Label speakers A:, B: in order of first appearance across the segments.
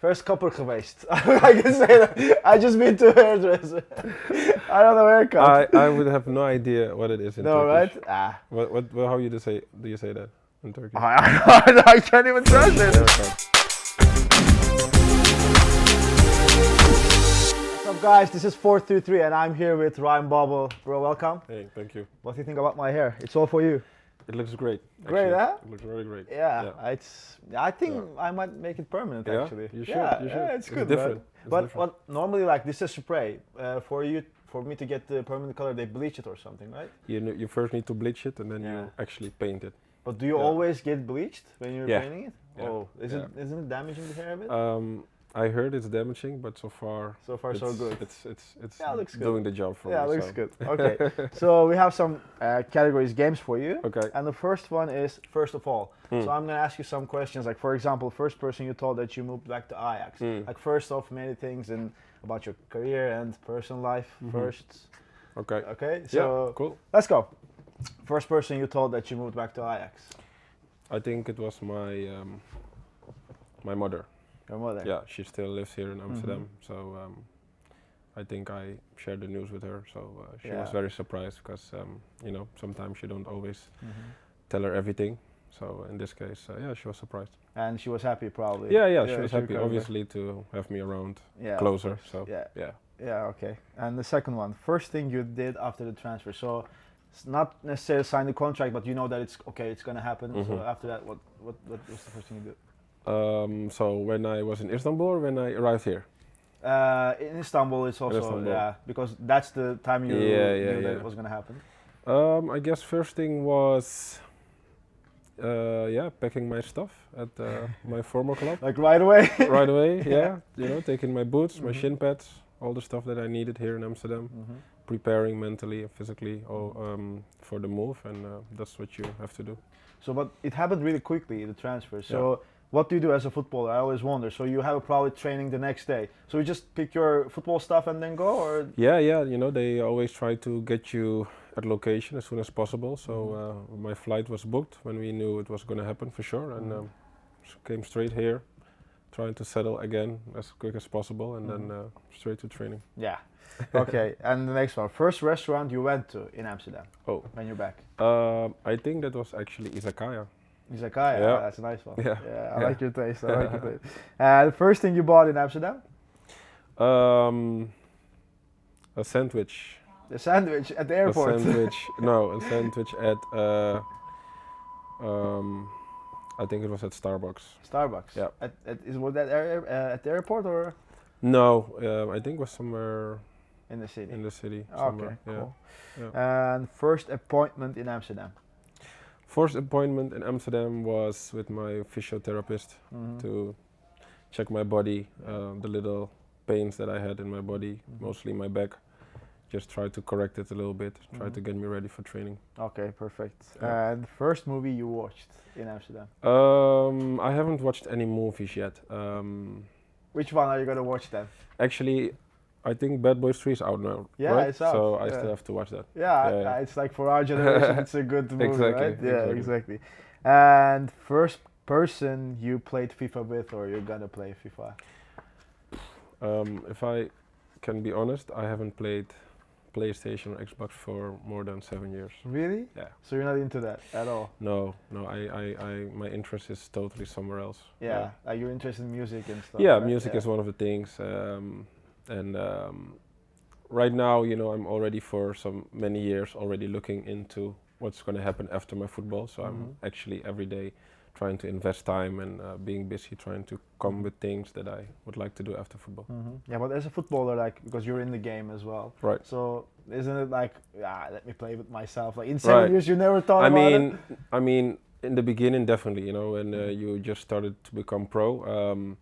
A: First kapper geweest. I can say that. I just been to a hairdresser. I don't know haircut.
B: I would have no idea what it is in
A: No,
B: Turkish.
A: right? Ah.
B: How do you say that in Turkish?
A: I can't even translate it. What's up, guys? This is 423 and I'm here with Ryan Babel. Bro, welcome.
B: Hey, thank you.
A: What do you think about my hair? It's all for you.
B: It looks great.
A: Great,
B: actually.
A: huh?
B: It looks really great.
A: Yeah. I think I might make it permanent,
B: Yeah?
A: actually.
B: You should.
A: Yeah, it's good,
B: different.
A: man.
B: It's
A: But
B: different.
A: what normally, like, this is spray. For me to get the permanent color, they bleach it or something, right?
B: You first need to bleach it and then
A: Yeah.
B: you actually paint it.
A: But do you always get bleached when you're
B: Yeah.
A: painting it?
B: Yeah.
A: Oh, isn't it damaging the hair a bit?
B: I heard it's damaging, but so far
A: So so
B: it's-
A: good.
B: It's
A: Yeah, it looks good.
B: doing the job for
A: Yeah,
B: me.
A: looks
B: so.
A: good. Okay, so we have some categories, games for you.
B: Okay.
A: And the first one is first of all.
B: Hmm.
A: So I'm gonna ask you some questions, like for example, first person you told that you moved back to Ajax.
B: Hmm.
A: Like first off, many things and about your career and personal life first.
B: Okay.
A: Okay, so
B: Yeah. Cool.
A: let's go. First person you told that you moved back to Ajax.
B: I think it was my mother.
A: Your mother.
B: Yeah, she still lives here in Amsterdam, so I think I shared the news with her. So she was
A: Yeah.
B: very surprised because sometimes you don't always tell her everything. So in this case, yeah, she was surprised.
A: And she was happy, probably.
B: Yeah, she was happy,
A: recovered.
B: obviously, to have me around
A: Yeah, of
B: closer.
A: course.
B: So
A: Yeah. Yeah, okay. And the second one, first thing you did after the transfer. So it's not necessarily sign the contract, but you know that it's okay, it's gonna happen. So after that, what was the first thing you did?
B: So when I was in Istanbul, or when I arrived here.
A: In Istanbul, it's also
B: Istanbul.
A: because that's the time you knew that it was gonna happen.
B: I guess first thing was packing my stuff at my former club.
A: Like right away.
B: Right away, yeah. Taking my boots, my shin pads, all the stuff that I needed here in Amsterdam. Preparing mentally and physically for the move, and that's what you have to do.
A: So, but it happened really quickly, the transfer. So, what do you do as a footballer? I always wonder. So, you have probably training the next day. So, you just pick your football stuff and then go, or?
B: Yeah. They always try to get you at location as soon as possible. So my flight was booked when we knew it was going to happen for sure, and came straight here, trying to settle again as quick as possible, and then straight to training.
A: Yeah. Okay. And the next one, first restaurant you went to in Amsterdam.
B: Oh.
A: When you're back.
B: I think that was actually Izakaya.
A: Izakaya.
B: Yeah.
A: That's a nice one.
B: Yeah.
A: I like your taste. I like your taste. The first thing you bought in Amsterdam?
B: A sandwich.
A: The sandwich at the airport.
B: A sandwich at I think it was at Starbucks.
A: Starbucks.
B: Yeah.
A: Was that at the airport or
B: No, I think it was somewhere
A: in the city?
B: in the city.
A: Okay,
B: Somewhere.
A: cool.
B: Yeah.
A: And first appointment in Amsterdam.
B: First appointment in Amsterdam was with my physiotherapist to check my body, the little pains that I had in my body, mostly my back. Just try to correct it a little bit, try to get me ready for training.
A: Okay, perfect.
B: Yeah.
A: And first movie you watched in Amsterdam?
B: I haven't watched any movies yet.
A: Which one are you gonna watch then?
B: Actually, I think Bad Boys 3 is out now,
A: Yeah,
B: right?
A: it's out.
B: So I
A: Yeah.
B: still have to watch that.
A: Yeah, it's like for our generation, it's a good movie,
B: Exactly,
A: right? Yeah,
B: exactly.
A: exactly. And first person you played FIFA with, or you're gonna play FIFA?
B: If I can be honest, I haven't played PlayStation or Xbox for more than 7 years.
A: Really?
B: Yeah.
A: So you're not into that at all?
B: No, my interest is totally somewhere else.
A: Yeah, like you're interested in music and stuff.
B: Yeah,
A: right?
B: music is one of the things, and right now, I'm already for many years already looking into what's going to happen after my football. So I'm actually every day trying to invest time and being busy trying to come with things that I would like to do after football.
A: Yeah, but as a footballer, like, because you're in the game as well.
B: Right.
A: So isn't it like, let me play with myself? Like in 7 years, you never thought about it?
B: I mean, in the beginning, definitely, when you just started to become pro,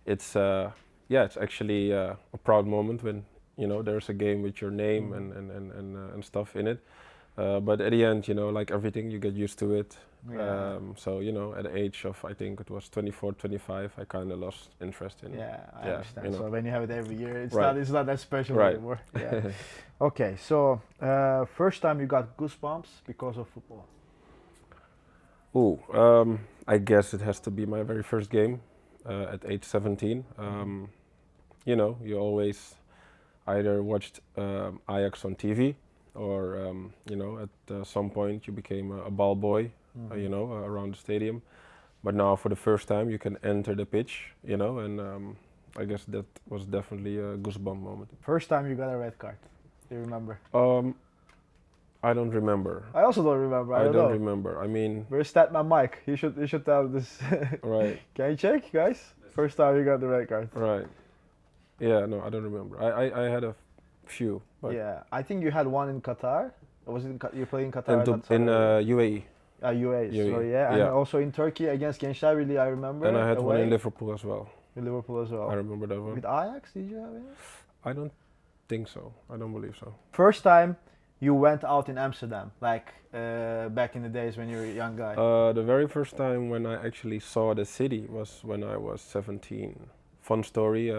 B: it's actually a proud moment when, there's a game with your name and stuff in it. But at the end, like everything, you get used to it.
A: Yeah.
B: So, at the age of, I think it was 24, 25, I kind of lost interest in it.
A: Yeah, I understand.
B: So
A: when you have it every year, it's
B: Right.
A: not that special
B: Right.
A: anymore. Yeah. Okay, so first time you got goosebumps because of football?
B: I guess it has to be my very first game. at age 17. You know, you always either watched Ajax on TV, or you know, at some point you became a ball boy, you know, around the stadium. But now, for the first time, you can enter the pitch, you know, and I guess that was definitely a goosebump moment.
A: First time you got a red card. Do you remember?
B: I don't remember.
A: I also don't remember. I don't know.
B: Remember. I mean,
A: Where's Statman Mike? You should tell this.
B: right.
A: Can you check, guys? First time you got the red card.
B: Right. Yeah. No, I don't remember. I had a few. But
A: Yeah, I think you had one in Qatar. Or was it you played in Qatar?
B: in UAE.
A: UAE. Sorry, yeah, and also in Turkey against Gençler Birliği, I remember.
B: And I had one
A: away.
B: in Liverpool as well.
A: In Liverpool as well.
B: I remember that one.
A: With Ajax, did you have it?
B: I don't think so. I don't believe so.
A: First time you went out in Amsterdam, like back in the days when you were a young guy.
B: The very first time when I actually saw the city was when I was 17. Fun story.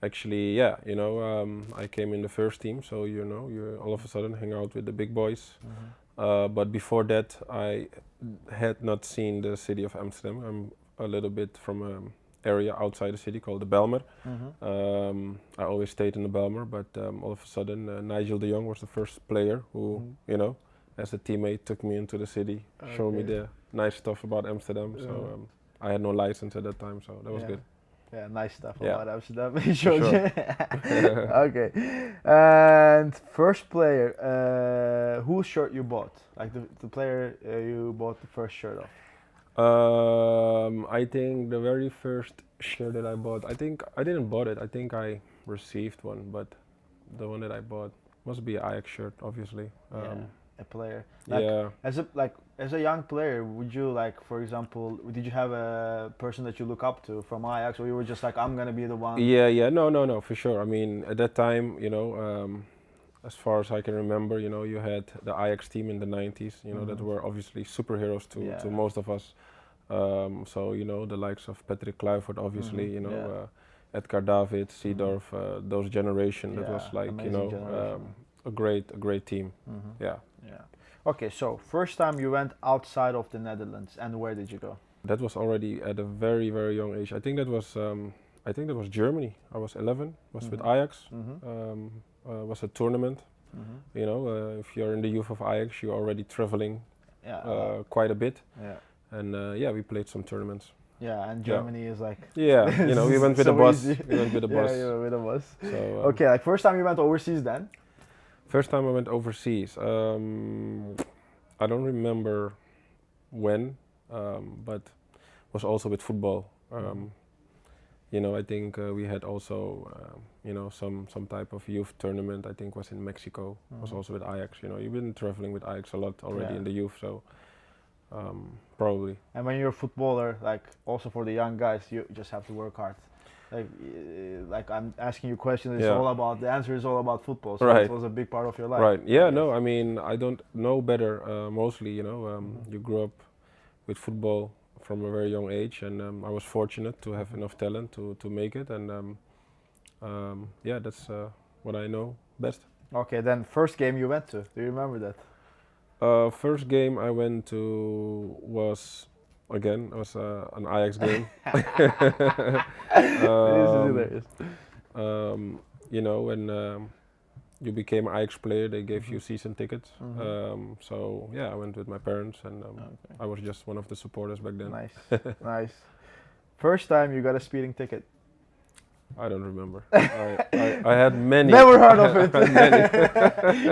B: Actually, yeah, you know, I came in the first team, so you know, you all of a sudden hang out with the big boys. But before that, I had not seen the city of Amsterdam. I'm a little bit from an area outside the city called the Belmer. I always stayed in the Belmer, but all of a sudden, Nigel de Jong was the first player who, you know, as a teammate, took me into the city, showed me the nice stuff about Amsterdam. So I had no license at that time, so that was good.
A: Yeah, nice stuff
B: Yeah.
A: about Amsterdam. He showed
B: Sure.
A: you. Okay. And first player, whose shirt you bought? Like the player you bought the first shirt of?
B: I think the very first shirt that I bought, I think I didn't bought it. I think I received one, but the one that I bought must be an Ajax shirt, obviously.
A: A player. Like, as a young player, would you like, for example, did you have a person that you look up to from Ajax, or you were just like, I'm gonna be the one?
B: Yeah, no, for sure. I mean, at that time, you know, as far as I can remember, you know, you had the Ajax team in the 90s, you know, that were obviously superheroes to most of us. So, you know, the likes of Patrick Kluivert, obviously, you know, Edgar David, Seedorf, those generation, that was like, you know, a great team. Yeah.
A: Okay, so first time you went outside of the Netherlands, and where did you go?
B: That was already at a very young age. I think that was Germany. I was 11. Was with Ajax. Was a tournament. You know, if you're in the youth of Ajax, you're already traveling quite a bit. And we played some tournaments.
A: Yeah, and Germany is like.
B: Yeah, you know, we went with
A: so
B: the bus.
A: easy.
B: We went with the bus.
A: Yeah, you went with the bus.
B: So,
A: okay, like first time you went overseas then?
B: First time I went overseas. I don't remember when, but was also with football. You know, I think we had also, you know, some type of youth tournament. I think was in Mexico. Was also with Ajax. You know, you've been traveling with Ajax a lot already in the youth, so probably.
A: And when you're a footballer, like also for the young guys, you just have to work hard. Like I'm asking you questions. It's all about the answer is all about football. So it was a big part of your life.
B: Right. Yeah. No. I mean, I don't know better. Mostly, you know, you grew up with football from a very young age, and I was fortunate to have enough talent to make it, and yeah, that's what I know best.
A: Okay, then first game you went to, do you remember that?
B: First game I went to was an Ajax game. You know, when you became an Ajax player, they gave you season tickets. So yeah, I went with my parents, and I was just one of the supporters back then.
A: Nice, nice. First time you got a speeding ticket?
B: I don't remember. I had many.
A: Never heard of it.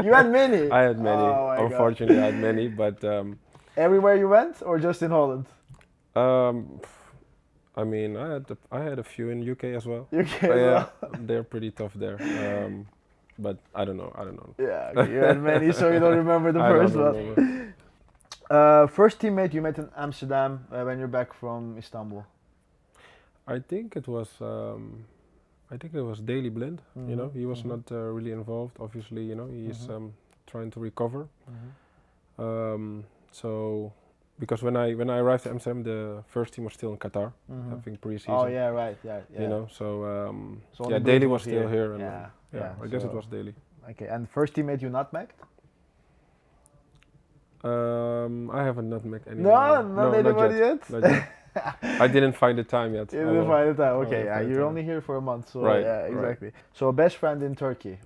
A: You had many?
B: I had many.
A: Oh
B: Unfortunately, I had many, but...
A: everywhere you went, or just in Holland?
B: I mean, I had a few in UK as well.
A: UK
B: as well? They're pretty tough there. But I don't know.
A: Yeah, okay, you had many, so you don't remember the first one. First teammate you met in Amsterdam when you're back from Istanbul?
B: I think it was Daily Blind. You know, he was not really involved. Obviously, you know, he's trying to recover. So, because when I arrived at Amsterdam, the first team was still in Qatar, having pre-season.
A: Oh yeah, right, yeah.
B: You know, so yeah, Daily was still here, and I guess
A: so
B: it was Daily.
A: Okay, and first teammate you nutmegged?
B: I haven't nutmegged anyone.
A: No, not anybody yet?
B: Not yet. I didn't find the time yet.
A: You didn't find the time. Okay,
B: will
A: yeah,
B: find
A: you're
B: time.
A: only here for a month, so
B: Right,
A: yeah,
B: right.
A: exactly. So best friend in Turkey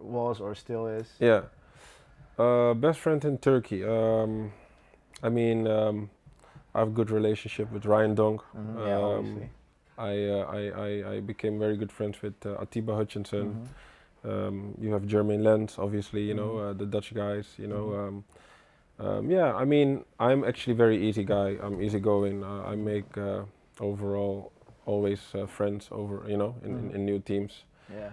A: was or still is?
B: Yeah. Best friend in Turkey. I mean, I have a good relationship with Ryan Donk.
A: Yeah, obviously.
B: I became very good friends with Atiba Hutchinson.
A: Mm-hmm.
B: You have Jermaine Lens, obviously, you know, the Dutch guys, you know. Yeah, I mean, I'm actually very easy guy. I'm easygoing. I make overall always friends over, you know, in new teams.
A: Yeah.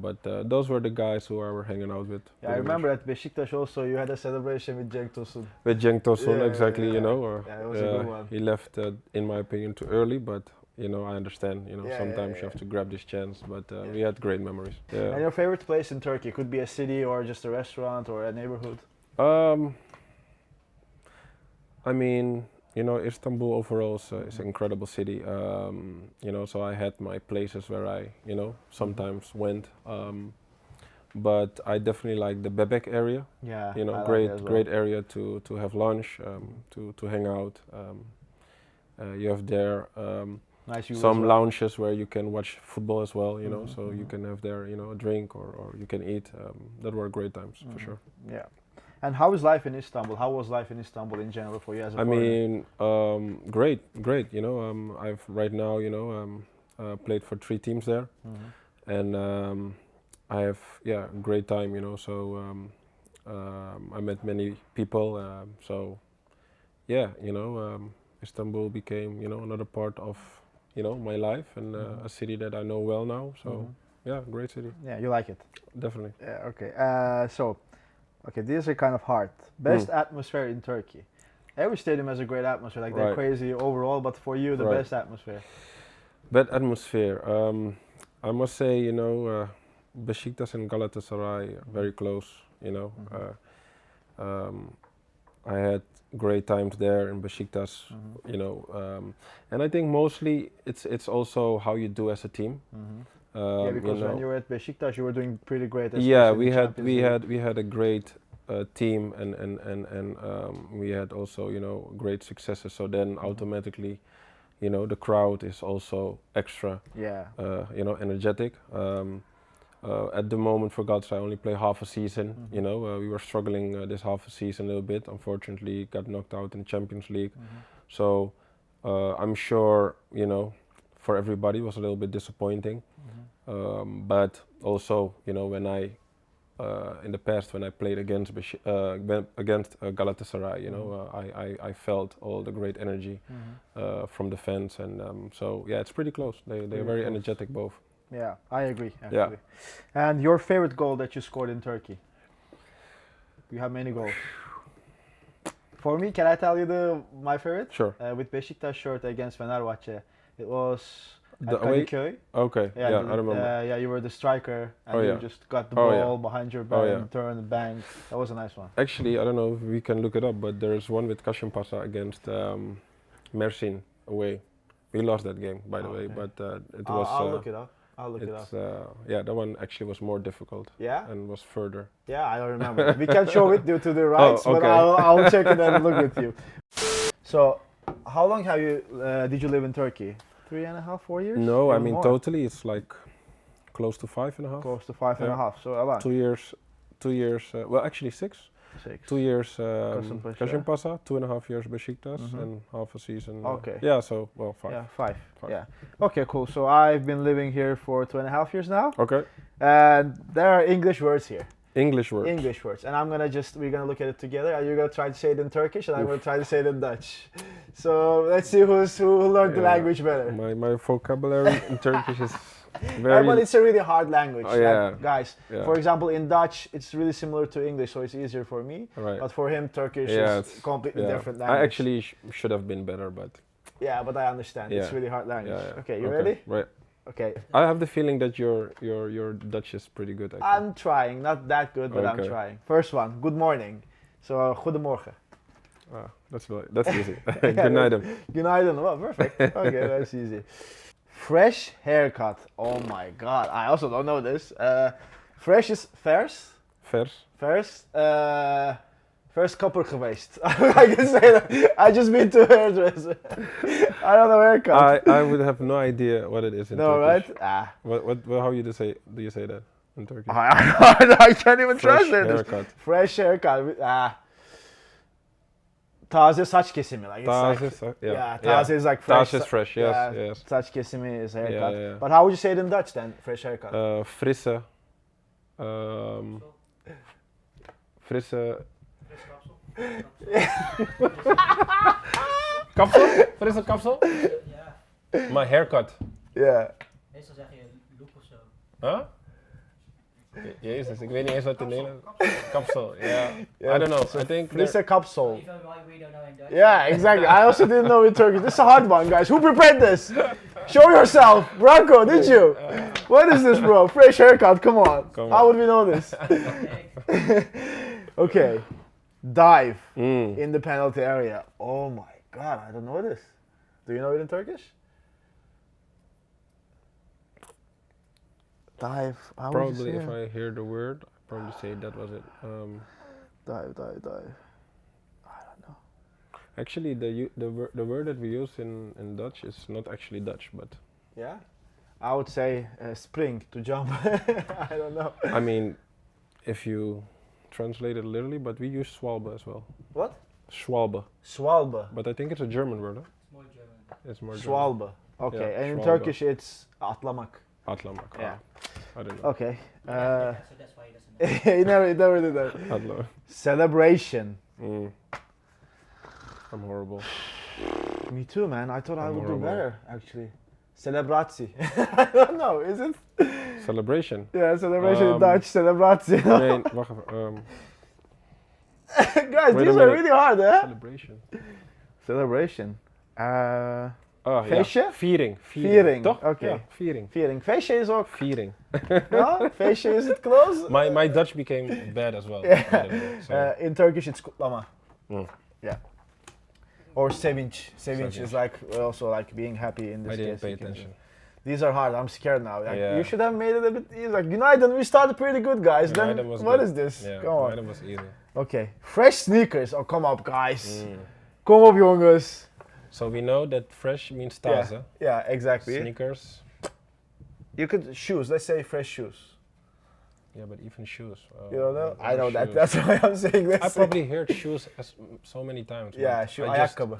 B: But those were the guys who I were hanging out with.
A: Yeah, I remember at Beşiktaş also you had a celebration with Cenk Tosun.
B: With Cenk Tosun,
A: Yeah,
B: exactly,
A: yeah,
B: you know.
A: yeah, it was a good one.
B: He left, in my opinion, too early, but you know, I understand. You know,
A: Yeah,
B: sometimes
A: yeah,
B: you have
A: yeah.
B: to grab this chance. But
A: Yeah.
B: we had great memories. Yeah.
A: And your favorite place in Turkey could be a city or just a restaurant or a neighborhood.
B: I mean, you know, Istanbul overall is an incredible city. You know, so I had my places where I, you know, sometimes went. But I definitely like the Bebek area.
A: Yeah,
B: You know,
A: I like
B: great
A: it as well.
B: great area to have lunch, to hang out. You have there
A: Nice view as
B: some
A: well.
B: lounges where you can watch football as well. You know,
A: Mhm,
B: so you
A: mhm.
B: can have there, you know, a drink or you can eat. That were great times for
A: Mhm.
B: sure.
A: Yeah. And how is life in Istanbul? How was life in Istanbul in general for you as a
B: I
A: foreigner?
B: mean, great. You know, I've right now, you know, played for 3 teams there,
A: Mhm.
B: and I have great time. You know, so I met many people. So yeah, you know, Istanbul became, you know, another part of, you know, my life and
A: Mhm.
B: a city that I know well now. So
A: Mhm.
B: yeah, great city,
A: Yeah, you like it.
B: definitely.
A: Yeah. Okay. Okay, these are kind of hard. Best atmosphere in Turkey. Every stadium has a great atmosphere. Like they're
B: Right.
A: crazy overall, but for you, the
B: Right.
A: best atmosphere.
B: Bad atmosphere. I must say, you know, Besiktas and Galatasaray are very close. You know, I had great times there in Besiktas.
A: Mhm.
B: You know, and I think mostly it's also how you do as a team.
A: Mhm.
B: Um,
A: Yeah,
B: you
A: because when
B: know,
A: you were at Besiktas, you were doing pretty great.
B: yeah,
A: especially in the Champions League.
B: we had a great team and we had also, you know, great successes. So then automatically, you know, the crowd is also extra,
A: Yeah.
B: you know, energetic. At the moment for Galatasaray I only play half a season.
A: Mhm.
B: You know, we were struggling this half a season a little bit. Unfortunately, got knocked out in Champions League. So I'm sure, you know, for everybody it was a little bit disappointing. But also, you know, when I in the past when I played against Galatasaray, you know, I felt all the great energy from the fans, and so yeah, it's pretty close. They're
A: Pretty
B: very
A: close.
B: energetic both.
A: Yeah, I agree actually.
B: Yeah.
A: And your favorite goal that you scored in Turkey? You have many goals. For me, can I tell you my favorite?
B: Sure.
A: With Beşiktaş shirt against Fenerbahçe. It was
B: The
A: at
B: away?
A: Kadıköy.
B: Okay. Yeah, I remember.
A: Yeah, you were the striker and
B: Oh,
A: you
B: yeah.
A: just got the
B: Oh,
A: ball
B: yeah.
A: behind your back
B: Oh, yeah.
A: and turned, bang. That was a nice one.
B: Actually, I don't know if we can look it up, but there's one with Kasımpaşa against Mersin away. We lost that game, by the way,
A: Okay.
B: but it was.
A: I'll look it up. I'll look it up.
B: It's yeah, that one actually was more difficult.
A: Yeah?
B: And was further.
A: Yeah, I don't remember. We can't show it due to the rights, but
B: okay.
A: I'll check it and look with you. So, how long have you did you live in Turkey? 3.5, 4 years?
B: No, I
A: Even
B: mean
A: more?
B: totally it's like close to 5.5.
A: Close to 5.5. So a lot.
B: 2 years. 2 years. Well, actually 6.
A: 6.
B: 2 years.
A: Kasımpaşa.
B: Kasımpaşa, 2.5 years Besiktas,
A: Mhm.
B: and half a season.
A: Okay.
B: Yeah, so well 5.
A: Yeah, 5.
B: 5.
A: Yeah. Okay, cool. So I've been living here for 2.5 years now,
B: Okay.
A: and there are English words here.
B: English words.
A: English words, and we're gonna look at it together, and you're gonna try to say it in Turkish, and I'm gonna try to say it in Dutch. So let's see who learned the
B: Yeah.
A: language better.
B: My vocabulary in Turkish is
A: Yeah,
B: very.
A: but it's a really hard language.
B: Oh, yeah.
A: Guys,
B: Yeah.
A: for example, in Dutch, it's really similar to English, so it's easier for me.
B: Right.
A: But for him, Turkish
B: Yeah,
A: is
B: it's
A: completely
B: yeah.
A: different language.
B: I actually should have been better, but
A: Yeah, but I understand. It's
B: Yeah.
A: really hard language.
B: yeah.
A: Okay, you ready?
B: Right.
A: Okay.
B: I have the feeling that your Dutch is pretty good. Actually.
A: I'm trying, not that good, but I'm
B: Okay.
A: trying. First one, good morning. So, goedemorgen.
B: That's easy. Good night.
A: Günaydın. Oh, perfect. Okay, that's easy. Fresh haircut. Oh my god, I also don't know this. Fresh is vers.
B: Vers.
A: Vers. First kapper geweest. I can say that. I just been to a hairdresser. I don't know haircut.
B: I would have no idea what it is in
A: No,
B: Turkish.
A: right? Ah.
B: What how you do you say that in Turkish?
A: I can't even
B: Fresh
A: translate this.
B: haircut.
A: Fresh haircut. Taze saç kesimi. Like, it's like,
B: yeah.
A: taze is like fresh.
B: Taze is fresh, yes,
A: Yeah,
B: yes.
A: saç kesimi is haircut.
B: Yeah.
A: But how would you say it in Dutch then? Fresh haircut.
B: Frisse. Frisse. Kapsel? Frisse kapsel?
C: Ja,
B: My haircut.
A: Yeah.
C: meestal zeg je look of zo.
B: Huh? Jezus, ik weet niet eens wat in Nederland. Kapsel, yeah. I don't know. I think.
A: Frisse kapsel.
C: Even why we don't know in Dutch.
A: Yeah, exactly. I also didn't know in Turkish. This is a hard one, guys. Who prepared this? Show yourself. Branko, did you? What is this, bro? Fresh haircut, come on.
B: Come
A: How
B: on.
A: would we know this?
C: Okay.
A: Okay. Dive
B: Mm.
A: in the penalty area. Oh my god, I don't know this. Do you know it in Turkish? Dive. How would you
B: Probably
A: say
B: if
A: it?
B: I hear the word, I'd probably say that was it.
A: Dive. I don't know.
B: Actually, the word that we use in Dutch is not actually Dutch, but
A: Yeah? I would say spring, to jump. I don't know.
B: I mean, if you translate it literally, but we use Schwalbe as well.
A: What?
B: Schwalbe,
A: Schwalbe.
B: but I think it's a German word. Huh?
C: It's more German.
B: It's more German.
A: Schwalbe. Okay,
B: Yeah,
A: and in
B: Schwalbe.
A: Turkish it's atlamak.
B: Atlamak.
A: Yeah.
B: I don't know.
A: Okay.
C: Yeah, so that's why he doesn't know.
A: he never did that.
B: Atlamak.
A: Celebration.
B: Mm. I'm horrible.
A: Me too, man. I thought I
B: I'm
A: would
B: horrible.
A: do better, actually. Celebratie. I don't know, is it?
B: Celebration.
A: Yeah, celebration in
B: Um,
A: Dutch, celebratie.
B: Nee, wacht even.
A: Guys,
B: wait a
A: these are
B: minute.
A: really hard, huh?
B: Celebration.
A: Celebration.
B: Oh,
A: Feestje?
B: ja. Viering.
A: Viering,
B: Toch?
A: oké.
B: Ja, viering.
A: Feeling. Feestje is ook.
B: Viering.
A: No? Feestje, is it close?
B: My Dutch became bad as well.
A: Yeah.
B: by the way, so.
A: In Turkish it's kutlama.
B: Mm.
A: Yeah. Or sevinç. Sevinç
B: Sevinç.
A: is like also like being happy in this
B: I didn't
A: case.
B: pay
A: you can
B: attention.
A: do. These are hard. I'm scared now. Like,
B: Yeah.
A: You should have made it a bit easier. Like, Günaydın, we started pretty good, guys.
B: Günaydın
A: Then
B: was
A: what
B: good.
A: is this?
B: Yeah,
A: Come on.
B: that was easy.
A: Okay. Fresh sneakers. Oh, come up, guys.
B: Mm.
A: Kom op, jongens.
B: So we know that fresh means taze.
A: Yeah, exactly.
B: Sneakers.
A: You could shoes. Let's say fresh shoes.
B: Yeah, but even shoes.
A: You don't know?
B: what
A: I
B: are
A: know that.
B: shoes?
A: That's why I'm saying this.
B: I probably heard shoes so many times. but
A: Yeah, shoe.
B: I just-
A: Ayakkabı.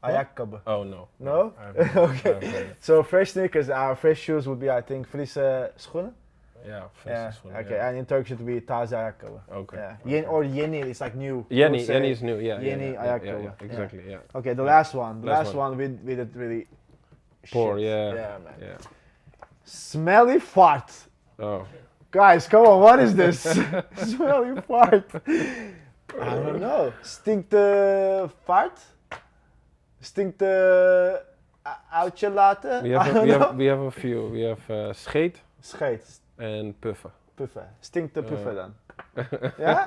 A: Ayakkabı.
B: Oh no.
A: No?
B: I've never-
A: Okay.
B: I've never-
A: So fresh sneakers, fresh shoes would be, I think, frisse schoenen.
B: Yeah, fresh
A: Yeah.
B: is one,
A: Okay.
B: yeah.
A: And in Turkish it would be taze ayakkabı.
B: Okay.
A: Yeah. Or yeni. It's like new.
B: Yeni,
A: People say-
B: Yeni is new. Yeah.
A: Yeni
B: yeah,
A: ayakkabı.
B: yeah, exactly. Yeah.
A: Okay, the
B: Yeah.
A: last one. The
B: Last
A: last
B: one.
A: one we did really.
B: Poor.
A: shit.
B: Yeah.
A: Yeah, man.
B: Yeah.
A: Smelly fart.
B: Oh.
A: Guys, come on, what is this? Smelly fart. I don't know. Stinkt de fart? Stinkt de uit je laten?
B: We
A: I
B: have
A: don't know.
B: we have a few. We have scheet
A: Scheet,
B: and puffen.
A: puffen. Stinkt de puffen dan?
B: Yeah.
A: Ja?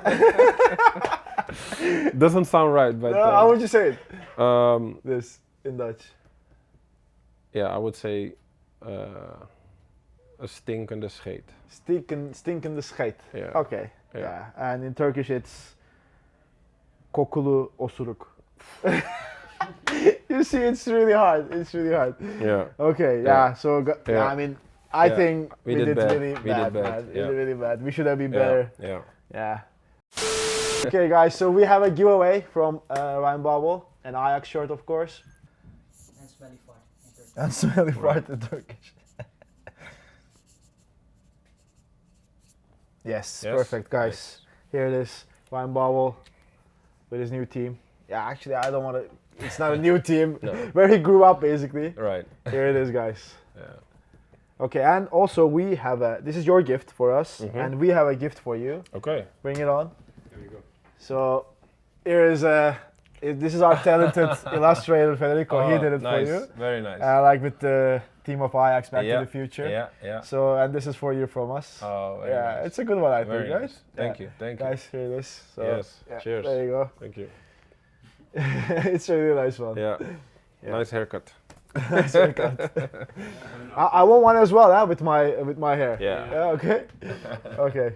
B: Doesn't sound right, but
A: No, how would you say it?
B: um,
A: This in Dutch.
B: yeah, I would say a stinkende scheet.
A: Stinkende scheet.
B: Yeah.
A: Okay.
B: Yeah.
A: Yeah. And in Turkish it's kokulu osuruk. You see, it's really hard. It's really hard.
B: Yeah.
A: Okay. Yeah.
B: Yeah.
A: So
B: Yeah.
A: I mean, I
B: Yeah.
A: think
B: We
A: we
B: did
A: did
B: bad.
A: really
B: We did
A: bad,
B: bad.
A: man. We
B: Yeah.
A: did really bad. We should have been
B: Yeah.
A: better.
B: Yeah.
A: Yeah. Okay, guys. So we have a giveaway from Ryan Babel, an Ajax shirt, of course,
C: And smelly fart. in Turkish.
A: and smelly
B: Right.
A: fart in Turkish. Yes,
B: Yes,
A: perfect, guys.
B: nice.
A: Here it is, Ryan Babel with his new team. Yeah, actually, I don't want to. It's not a new team.
B: No.
A: Where he grew up, basically.
B: Right.
A: Here it is, guys.
B: Yeah.
A: Okay, and also we have a. This is your gift for us,
B: Mhm.
A: and we have a gift for you.
B: Okay.
A: Bring it on.
B: Here we go.
A: So, here is this is our talented illustrator Federico. He did it
B: nice.
A: for you.
B: Very nice.
A: Like with the team of Ajax Back
B: Yeah,
A: to the Future.
B: Yeah. Yeah.
A: So, and this is for you from us.
B: Oh, very
A: Yeah,
B: nice.
A: it's a good one, I
B: Very
A: think,
B: nice.
A: guys.
B: Thank you. Thank you.
A: Guys, here it is. So,
B: Yes.
A: yeah,
B: Cheers.
A: There you go.
B: Thank you.
A: It's a really nice one.
B: Yeah.
A: Yeah.
B: Nice haircut.
A: Nice haircut. I want one as well, with my hair.
B: Yeah.
A: Yeah. Okay. Okay.